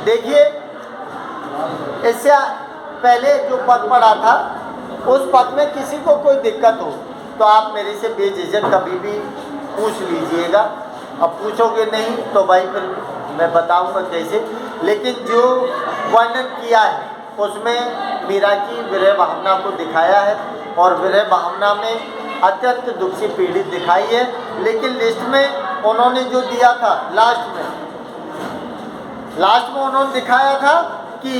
देखिए, इससे पहले जो पद पढ़ा था उस पद में किसी को कोई दिक्कत हो तो आप मेरे से बेझिझक कभी भी पूछ लीजिएगा। अब पूछोगे नहीं तो भाई फिर मैं बताऊंगा कैसे। लेकिन जो वर्णन किया है उसमें मीरा की विरह भावना को दिखाया है और विरह भावना में अत्यंत दुख से पीड़ित दिखाई है। लेकिन लिस्ट में उन्होंने जो दिया था लास्ट में उन्होंने दिखाया था कि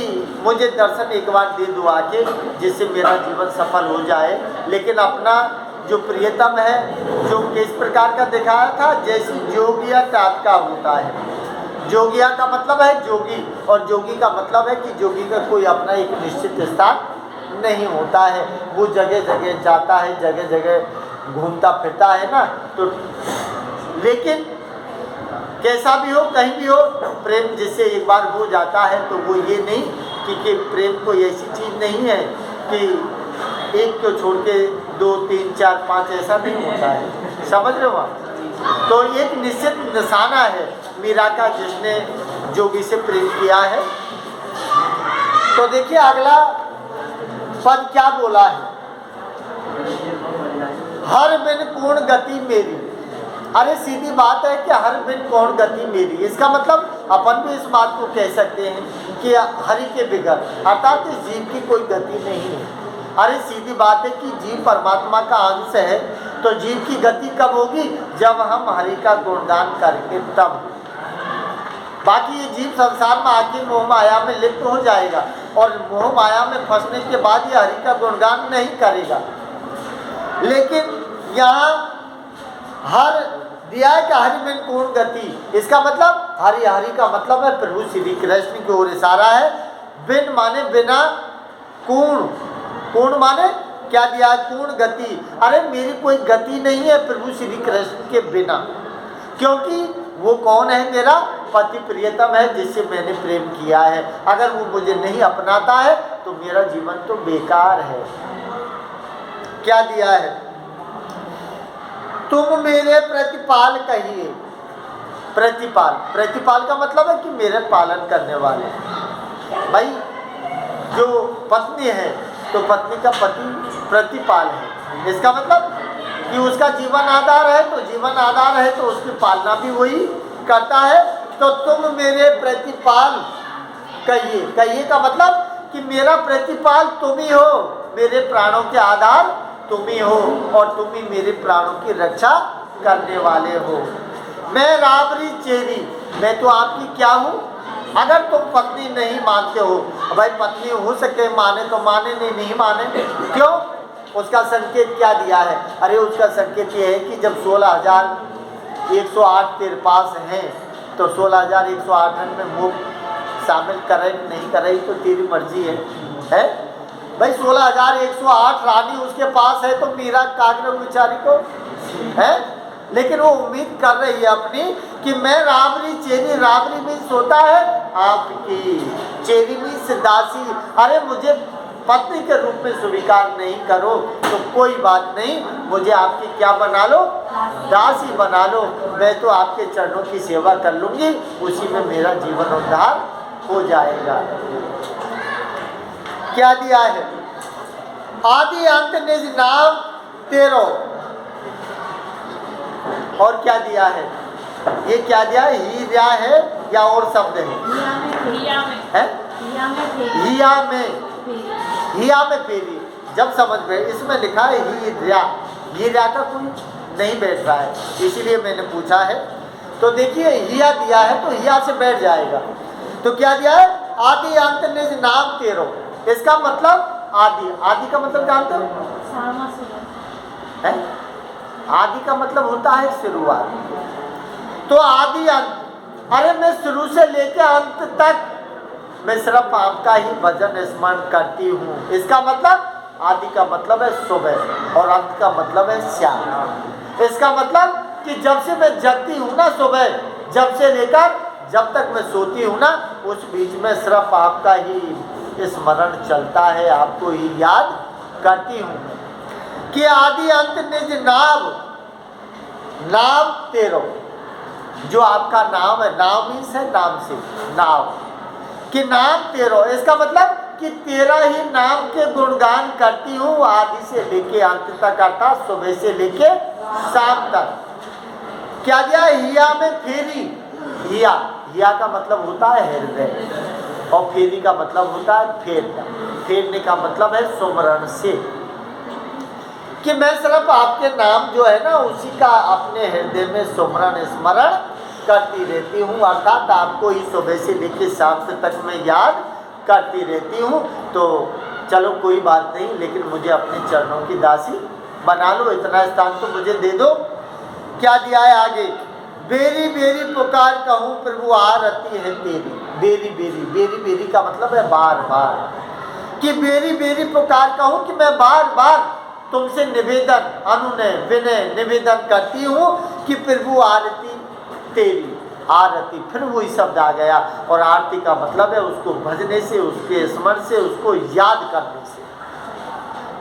मुझे दर्शन एक बार दे दो आके, जिससे मेरा जीवन सफल हो जाए। लेकिन अपना जो प्रियतम है जो किस प्रकार का दिखाया था, जैसे जोगिया टाट का होता है। जोगिया का मतलब है जोगी, और जोगी का मतलब है कि जोगी का कोई अपना एक निश्चित स्थान नहीं होता है, वो जगह जगह जाता है, जगह जगह घूमता फिरता है ना। तो लेकिन कैसा भी हो, कहीं भी हो, प्रेम जिससे एक बार हो जाता है तो वो ये नहीं कि प्रेम कोई ऐसी चीज़ नहीं है कि एक को छोड़ के 2, 3, 4, 5 ऐसा नहीं होता है, समझ रहे हो आप। तो एक निश्चित निशाना है मीरा का जिसने जोगी से प्रेम किया है। तो देखिए अगला पद क्या बोला है, हर बिन पूर्ण गति मेरी। अरे सीधी बात है कि हर बिन पूर्ण गति मेरी, इसका मतलब अपन भी इस बात को कह सकते हैं कि हरि के बिगड़ अर्थात इस जीव की कोई गति नहीं है। अरे सीधी बात है कि जीव परमात्मा का अंश है, तो जीव की गति कब होगी, जब हम हरि का गुणगान करके तब। बाकी ये जीव संसार में आके मोह माया में लिप्त हो जाएगा और मोह माया में फंसने के बाद ये हरि का गुणगान नहीं करेगा। लेकिन यहाँ हर दिया है कि हरि बिन पूर्ण गति, इसका मतलब हरि का मतलब है प्रभु श्री कृष्ण की ओर इशारा है। बिन माने बिना, पूर्ण माने क्या दिया है, पूर्ण गति। अरे मेरी कोई गति नहीं है प्रभु श्री कृष्ण के बिना, क्योंकि वो कौन है, मेरा पति प्रियतम है जिससे मैंने प्रेम किया है। अगर वो मुझे नहीं अपनाता है तो मेरा जीवन तो बेकार है। क्या दिया है, तुम मेरे प्रतिपाल कहिए। प्रतिपाल का मतलब है कि मेरे पालन करने वाले। भाई जो पत्नी है तो पत्नी का पति प्रतिपाल है, इसका मतलब कि उसका जीवन आधार है, तो जीवन आधार है तो उसकी पालना भी वही करता है। तो तुम मेरे प्रतिपाल कहिए का मतलब कि मेरा प्रतिपाल तुम ही हो, मेरे प्राणों के आधार तुम ही हो और तुम ही मेरे प्राणों की रक्षा करने वाले हो। मैं राबरी चेरी, मैं तो आपकी क्या हूँ। अगर तुम पत्नी नहीं मानते हो, भाई पत्नी हो सके माने तो माने, नहीं माने क्यों, उसका संकेत क्या दिया है। अरे उसका संकेत ये है कि जब 16,108 तेरे पास हैं तो 16,108 में मुख शामिल करे नहीं करे तो तेरी मर्जी है? भाई 16,108 रानी उसके पास है तो मीरा कागरव बेचारी को है, लेकिन वो उम्मीद कर रही है अपनी कि मैं राबरी चेरी, राबरी में सोता है आपकी, चेरी में सिद्धासी। अरे मुझे पत्नी के रूप में स्वीकार नहीं करो तो कोई बात नहीं, मुझे आपकी क्या बना लो, दासी बना लो। मैं तो आपके चरणों की सेवा कर लूँगी, उसी में मेरा जीवन उद्धार हो जाएगा। क्या दिया है, आदि अंत निज नाम तेरो। और क्या दिया है, ये क्या दिया है, हीरा है या और शब्द है, हिया में फेरी। जब समझ में, इसमें लिखा है हीरा का कोई नहीं बैठ रहा है, इसीलिए मैंने पूछा है। तो देखिए हिया दिया है तो हिया से बैठ जाएगा। तो क्या दिया है, आदि अंत निज नाम तेरो, इसका मतलब आदि का मतलब जानते हो, आदि का मतलब होता है शुरुआत। तो आदि अंत, अरे मैं शुरू से लेकर अंत तक मैं सिर्फ आपका ही भजन स्मरण करती हूँ। इसका मतलब आदि का मतलब है सुबह और अंत का मतलब है शाम। इसका मतलब कि जब से मैं जगती हूँ ना सुबह, जब से लेकर जब तक मैं सोती हूँ ना, उस बीच में सिर्फ आपका ही स्मरण चलता है, आपको ही याद करती हूँ। कि आदि अंत निज नाम तेरो, जो आपका नाम है, नाम मीन्स है नाम से, नाव कि नाम तेरो, इसका मतलब कि तेरा ही नाम के गुणगान करती हूँ आदि से लेके अंत तक, अर्थात सुबह से लेके शाम तक। क्या दिया? हिया में फेरी। हिया, हिया का मतलब होता है हृदय, और फेरी का मतलब होता है फेरना। फेरने का मतलब है सुमरण से, कि मैं सिर्फ आपके नाम जो है ना उसी का अपने हृदय में सुमरण स्मरण करती रहती हूँ, अर्थात आपको ही सुबह से लेकर शाम तक मैं याद करती रहती हूँ। तो चलो कोई बात नहीं, लेकिन मुझे अपने चरणों की दासी बना लो, इतना स्थान तो मुझे दे दो। क्या दिया है आगे? बेरी बेरी पुकार कहूँ प्रभु आरती है तेरी। बेरी बेरी, बेरी बेरी का मतलब है बार बार, कि बेरी बेरी पुकार कहूँ कि मैं बार बार तुमसे निवेदन, अनुनय विनय निवेदन करती हूँ कि प्रभु आरती तेरी। आरती, फिर वही शब्द आ गया, और आरती का मतलब है उसको भजने से, उसके स्मरण से, उसको याद करने से।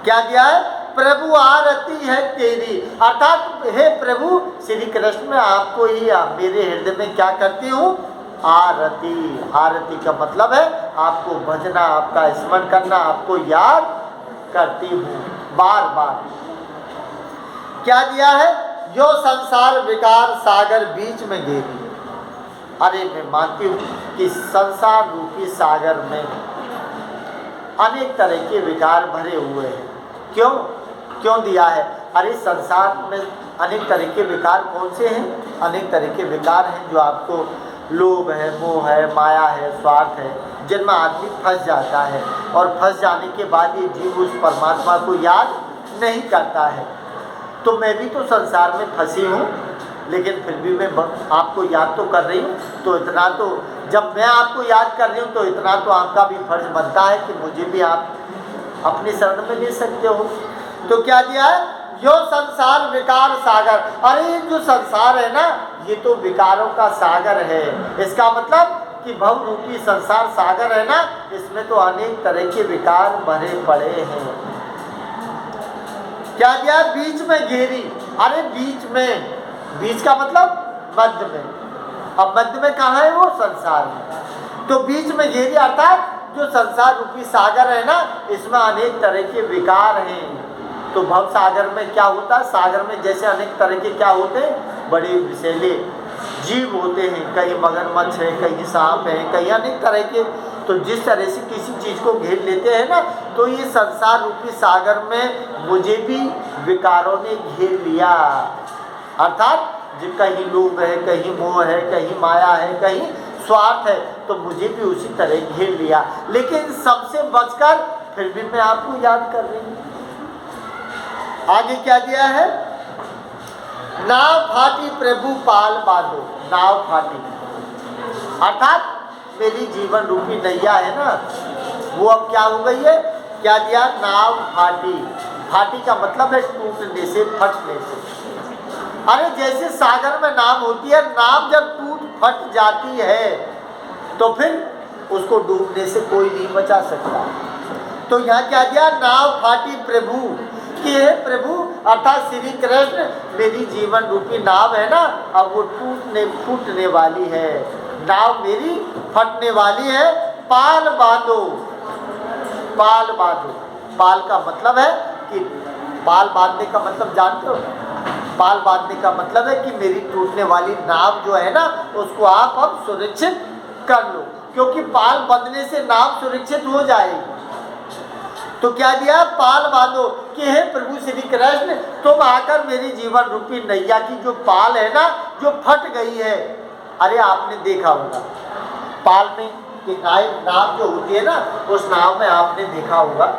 क्या दिया है? प्रभु आरती है तेरी, अर्थात हे प्रभु श्री कृष्ण मैं आपको ही मेरे हृदय में क्या करती हूँ? आरती। आरती का मतलब है आपको भजना, आपका स्मरण करना, आपको याद करती हूँ बार बार। क्या दिया है? जो संसार विकार सागर बीच में घेरी। अरे मैं मानती हूँ कि संसार रूपी सागर में अनेक तरह के विकार भरे हुए हैं। क्यों क्यों दिया है? अरे संसार में अनेक तरह के विकार कौन से हैं? अनेक तरह के विकार हैं जो आपको लोभ है, मोह है, माया है, स्वार्थ है, जिनमें आदमी फंस जाता है, और फंस जाने के बाद ये जीव उस परमात्मा को याद नहीं करता है। तो मैं भी तो संसार में फंसी हूँ, लेकिन फिर भी मैं आपको याद तो कर रही हूँ। तो इतना तो, जब मैं आपको याद कर रही हूँ तो इतना तो आपका भी फर्ज बनता है कि मुझे भी आप अपनी शरण में ले सकते हो। तो क्या दिया है? जो संसार विकार सागर। अरे ये जो संसार है ना, ये तो विकारों का सागर है। इसका मतलब कि भव रूपी संसार सागर है ना, इसमें तो अनेक तरह के विकार भरे पड़े हैं। क्या दिया? बीच में घेरी। अरे बीच में, बीच का मतलब मध्य में। अब मध्य में कहाँ है? वो संसार में। तो बीच में घेरी अर्थात जो संसार रूपी सागर है ना, इसमें अनेक तरह के विकार हैं। तो भव सागर में क्या होता है? सागर में जैसे अनेक तरह के क्या होते हैं? बड़े विषैले जीव होते हैं, कहीं मगरमच्छ है, कहीं सांप है, कहीं अनेक तरह के। तो जिस तरह से किसी चीज़ को घेर लेते हैं ना, तो ये संसार रूपी सागर में मुझे भी विकारों ने घेर लिया, अर्थात जो कहीं लोभ है, कहीं मोह है, कहीं माया है, कहीं स्वार्थ है, तो मुझे भी उसी तरह घेर लिया। लेकिन सबसे बचकर फिर भी मैं आपको याद कर रही हूँ। आगे क्या दिया है? नाव फाटी प्रभु पाल बांधो। नाव फाटी अर्थात मेरी जीवन रूपी नैया है ना, वो अब क्या हो गई है? क्या दिया? नाव फाटी। फाटी का मतलब है टूटने से, फटने से। अरे जैसे सागर में नाव होती है, नाव जब टूट फट जाती है तो फिर उसको डूबने से कोई नहीं बचा सकता। तो यहाँ क्या दिया? नाव फाटी प्रभु, कि हे प्रभु अर्थात श्री कृष्ण मेरी जीवन रूपी नाव है ना, अब वो फूटने वाली है, नाव मेरी फटने वाली है। पाल बांधो। पाल बांधो, पाल का मतलब है कि पाल बांधने का मतलब जानते हो? पाल बांधने का मतलब है कि मेरी टूटने वाली नाव जो है ना, उसको आप अब सुरक्षित कर लो, क्योंकि पाल बंधने से नाव सुरक्षित हो जाएगी। तो क्या दिया? पाल बांधो, कि हे प्रभु श्री कृष्ण तुम आकर मेरी जीवन रूपी नैया की जो पाल है ना, जो फट गई है। अरे आपने देखा होगा पाल में कि नाव जो होती है ना, उस नाव में आपने देखा होगा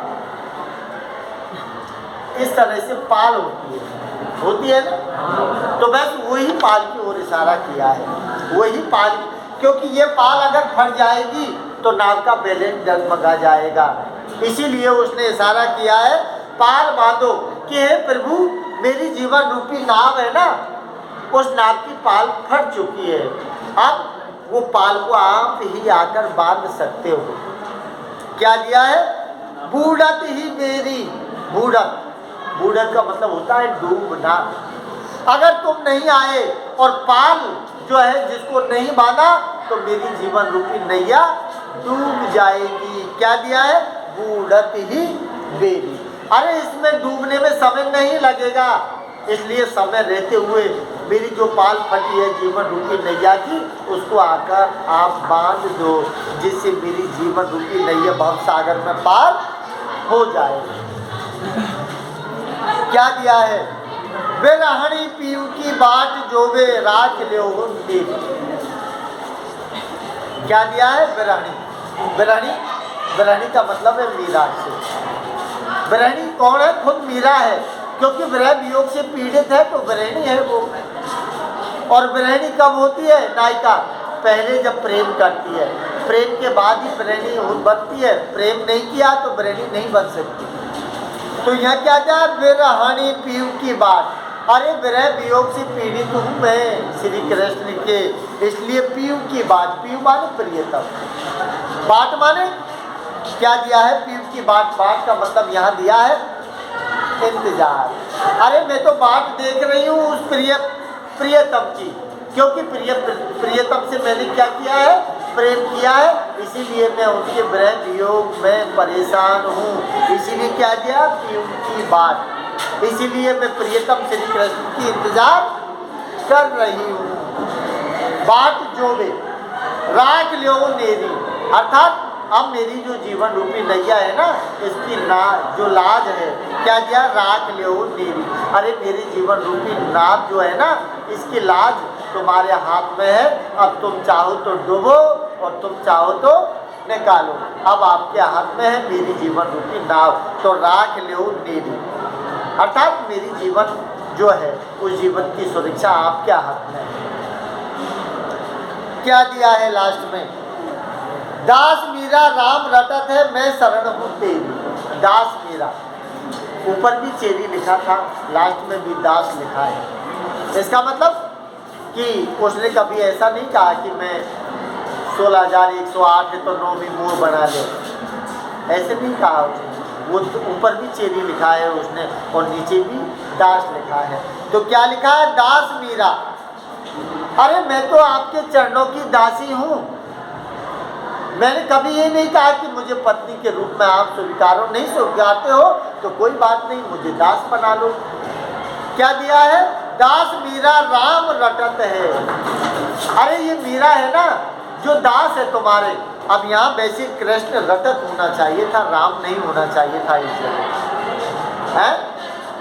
इस तरह से पाल होती है ना। तो बस वही पाल की ओर इशारा किया है, वही पाल, क्योंकि ये पाल अगर फट जाएगी तो नाव का बैलेंस डगमगा जाएगा। इसीलिए उसने इशारा किया है पाल बांधो, कि हे प्रभु मेरी जीवन रूपी नाव है ना, उस नाव की पाल फट चुकी है, अब वो पाल को आप ही आकर बांध सकते हो। क्या दिया है? बूढ़त ही मेरी। बूढ़त, बूढ़त का मतलब होता है डूबना। अगर तुम नहीं आए और पाल जो है जिसको नहीं बांधा तो मेरी जीवन रूपी नैया डूब जाएगी। क्या दिया है? बूढ़त ही बेरी। अरे इसमें डूबने में समय नहीं लगेगा, इसलिए समय रहते हुए मेरी जो पाल फटी है जीवन रूपी नैया की, उसको आकर आप बांध दो, जिससे मेरी जीवन रूपी नैया भव सागर में पार हो जाए। क्या दिया है? बेरहणी पीऊ की बाट जोवे राख ल्यो देवी। क्या दिया है? बेरहणी। बेरहणी, बेरहणी का मतलब है मीरा से। बेरहणी कौन है? खुद मीरा है, क्योंकि विरह वियोग से पीड़ित है तो बेरहणी है वो। और बेरहणी कब होती है नायिका? पहले जब प्रेम करती है, प्रेम के बाद ही बेरहणी बनती है। प्रेम नहीं किया तो बेरहणी नहीं बन सकती। तो यहाँ क्या था? बेरहणी पीऊ की बात। अरे विरह वियोग से पीड़ित हूँ मैं श्री कृष्ण के, इसलिए पीऊ की बात। पीऊ माने प्रियतम, बाट माने क्या दिया है? पीऊ की बाट। बाट का मतलब यहाँ दिया है इंतजार। अरे मैं तो बाट देख रही हूँ उस प्रियतम की, क्योंकि प्रियतम से मैंने क्या किया है? प्रेम किया है, इसीलिए मैं उनके विरह वियोग में परेशान हूँ। इसीलिए क्या दिया? पीऊ की बात। इसीलिए मैं प्रियतम श्री कृष्ण की इंतजार कर रही हूँ। बाट जोवे राख ल्यो नेरी, अर्थात अब मेरी जो जीवन रूपी नैया है ना, इसकी जो लाज है, क्या दिया? राख ल्यो नेरी। अरे मेरी जीवन रूपी नाव जो है ना, इसकी लाज तुम्हारे हाथ में है। अब तुम चाहो तो डूबो और तुम चाहो तो निकालो। अब आपके हाथ में है मेरी जीवन रूपी नाव, तो राख ल्यो नेरी, अर्थात मेरी जीवन जो है उस जीवन की सुरक्षा आपके हाथ में है। क्या दिया है लास्ट में? दास मीरा राम रटत है मैं शरण हूँ तेरी। दास मीरा, ऊपर भी चेरी लिखा था, लास्ट में भी दास लिखा है। इसका मतलब कि उसने कभी ऐसा नहीं कहा कि मैं 16,108 है तो 9 भी मुँह बना ले, ऐसे नहीं कहा उसने। वो ऊपर भी चेरी लिखा है उसने और नीचे भी दास लिखा है। तो क्या लिखा है? दास मीरा। अरे मैं तो आपके चरणों की दासी हूँ। मैंने कभी ये नहीं कहा कि मुझे पत्नी के रूप में आप स्वीकारो, नहीं स्वीकारते हो तो कोई बात नहीं, मुझे दास बना लो। क्या दिया है? दास मीरा राम रटत है। अरे ये मीरा है ना जो दास है तुम्हारे। अब यहाँ वैसे कृष्ण रटत होना चाहिए था, राम नहीं होना चाहिए था इस जगह है।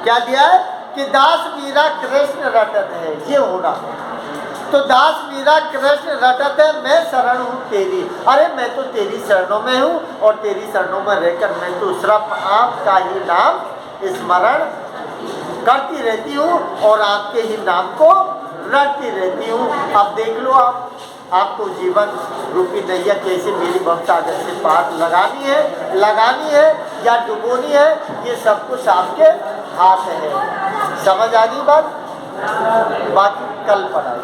क्या दिया है? कि दास मीरा कृष्ण रटत है, ये होना। तो दास मीरा कृष्ण रटत है मैं शरण हूँ तेरी। अरे मैं तो तेरी शरणों में हूँ और तेरी शरणों में रहकर मैं तो सिर्फ आपका ही नाम स्मरण करती रहती हूँ और आपके ही नाम को रटती रहती हूँ। अब देख लो आपको जीवन रूपी नैया कैसे मेरी भवसागर से पार लगानी है या डुबोनी है, ये सब कुछ आपके हाथ है। समझ आ गई बात? बाकी कल पढ़ाई।